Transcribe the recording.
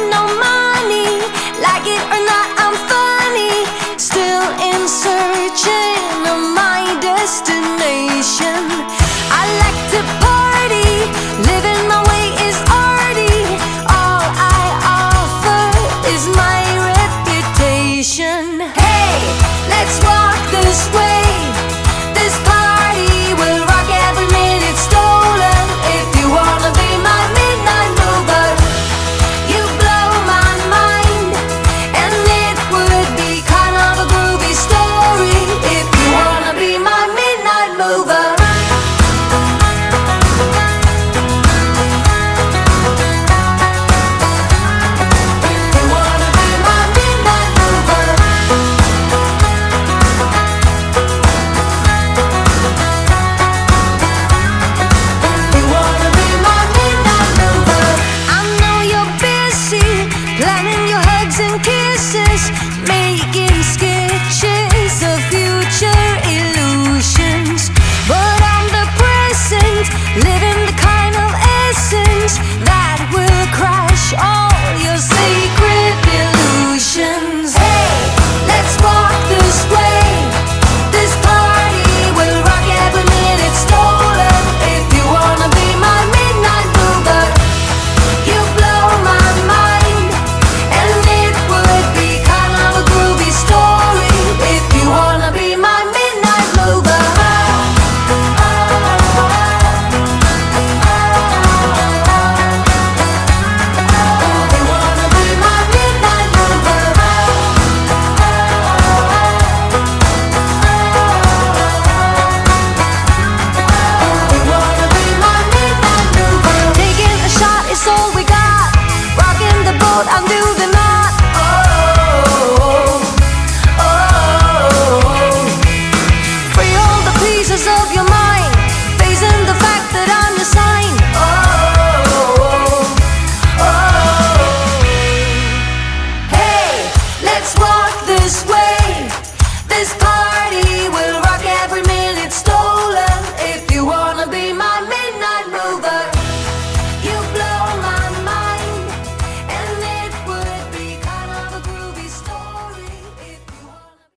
ain't no money. Like it or not, I'm funny. Still in searching of my destination. I like to party, living my way is arty. All I offer is my reputation. Hey, let's walk this way. This party will rock every minute stolen. If you wanna be my midnight mover, you blow my mind. And it would be kind of a groovy story. If you wanna be my midnight mover. Planning your hugs and kisses, making sketches of future illusions. But I'm the present, living the kind of essence that will crash all